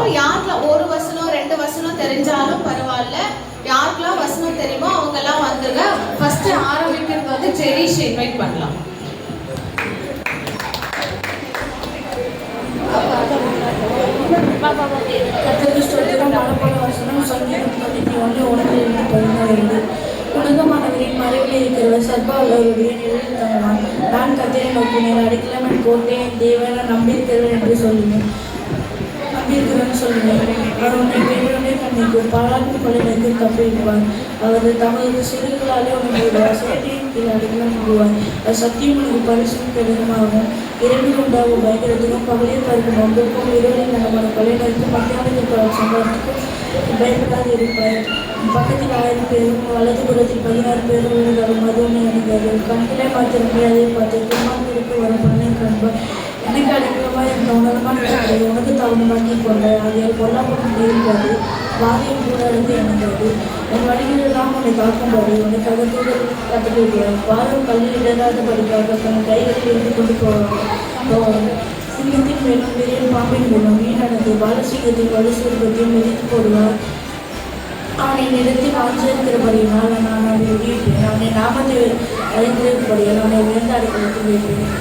போகிறோம். யாருக்கெல்லாம் ஒரு வசனம் 2 வசனம் தெரிஞ்சாலும் பரவாயில்ல, யாருக்கெல்லாம் வசனம் தெரியுமோ அவங்கெல்லாம் வந்துருங்க. ஃபர்ஸ்ட் ஆரம்பிக்கிறது வந்து ஜெரிஷ் இன்வைட் பண்ணலாம். உலகமானவரின் மறைவில் இருக்கிறவர் சர்வாவளவருடைய நிலையில் தங்குவான். நான் கர்த்தரை நோக்கினேன், அடைக்கலம் என் கோட்டை, என் தேவனை நம்பியிருக்கிறவன் என்று சொல்லுவேன். அவர் உன்னை பெண்ணுடனே கண்ணிக்கும் பாராட்டு கொலைக்கு தப்பிடுவார். அவர் தமது சிறுகளாலே உன்னை சேட்டையின் கீழ் அடைக்கலம் கொள்வார். அவர் சத்தியம் உனக்கு பரிசும் கடினமாகும். இரண்டு உண்டாகும் பயங்கரத்துக்கும் பகலில் பறக்கும் ஒன்றுக்கும் இரவலில் நடமான கொலைநருக்கும் மத்தியானத்தில் சம்பவத்துக்கும் பயப்படாது இருப்பார். பக்கத்தில் 1000 பேரும் வலது புறத்தில் 16 பேரும் விழுந்தாலும் அது உன்னை அணுகாது. கண்களே மாத்திரமே அதை பார்த்து துன்மார்க்கருக்கு வரும் பண்ணை காண்பார். எனக்கு அடைக்கலமாக இருந்த உணர்வான உனக்கு தாழ்மாக்கி கொண்ட அதில் கொல்லாப்படும் இருக்காது. வாரியம் கூட இருந்து எனக்காது. என் வழிகளெல்லாம் உன்னை காக்கும்படி உனக்காக தூதர் கற்றுக்கிறார். வாரம் கல்லில் இடராத படிக்காக தன் கைகளில் இருந்து கொண்டு போவார். சிங்கத்தின் மேலும் பெரிய பாம்பின் மேலும் வீணானது பாலசிங்கத்தின் வலுசுரத்தையும் மிதித்து போடுவார். அவனை நிறுத்தி வாஞ்சிருக்கிறபடியினால் நான் அவனை வெளியிட்டேன். அவனை நாமத்தை அறிந்திருக்கிறபடியால் அவனை உயர்ந்த அடைக்கலத்தில் வைப்பேன்.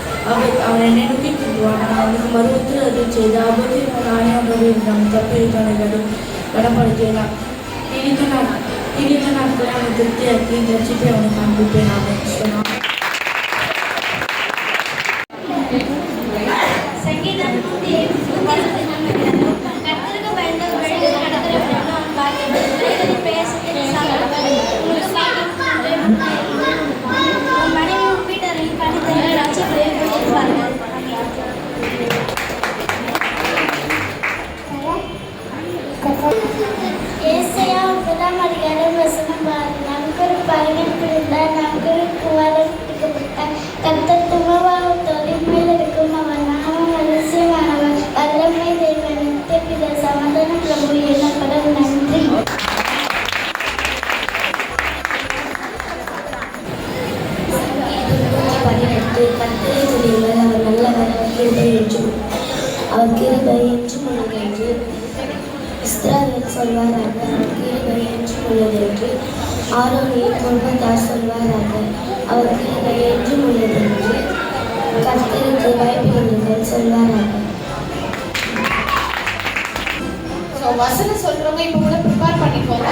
அவனை நோக்கி கூட்டுவான். நான் அவனுக்கு மறுபத்தில் அருள் செய்த ஆபத்தில் நானே அவனோடு இருந்தான். தப்பியிருக்கான கடப்படுத்தினான். நீடித்த நாட்களை அவனை திருப்தியாக்கி ரட்சிப்பை அவனை காண்பிப்பேன். அவன் சொன்னான். ஏசாயா 1ஆம் அதிகாரம் வசனம் 6. நமக்கு ஒரு பையன் பிறந்தார், நமக்கு ஒரு குமாரன் கொடுக்கப்பட்டார். கர்த்தர் துமவாவத்தோரின் மேல் இருக்கும். அவன் நாமம் அதிசயமானவர், வல்லமை தேவன், நித்திய பிதா, சமாதான பிரபு எனப்படும். நன்றி. கர்த்தரை துதியுங்கள், அவர் நல்லவர், அவர் கிருபை என்றும் உள்ளது என்று இஸ்ராயேல் சொல்வாராக. அவர் கிருபை என்றும் உள்ளது என்று ஆரோனின் குடும்பத்தார் சொல்வாராக. அவர் கிருபை என்றும் உள்ளது என்று கர்த்தருக்கு பயப்படுங்கள் சொல்வாராக. வசனம் சொல்றவங்க இப்போ கூட ப்ரிப்பேர் பண்ணிக்கோங்க.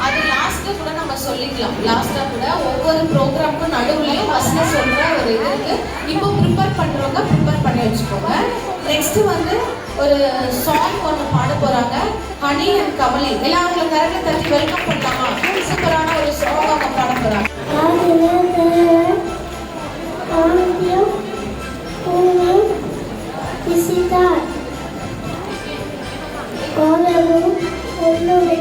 அது லாஸ்ட்டாக கூட நம்ம சொல்லிக்கலாம். லாஸ்ட்டாக கூட ஒவ்வொரு ப்ரோக்ராமுக்கும் நடுவுலையும் வசனம் சொல்கிற ஒரு இது இருக்குது. இப்போ ப்ரிப்பேர் பண்ணுறவங்க ப்ரிப்பேர் பண்ணி வச்சுக்கோங்க. நெக்ஸ்ட்டு வந்து ஒரு சாங் ஒன்று பாட போகிறாங்க, ஹனி அண்ட் கமலி. எல்லாருக்கும் கரெக்டாக தட்டி வெல்கம் பண்ணலாமா? சூப்பரான ஒரு சாங் அவங்க பாட போகிறாங்க. என்னுடைய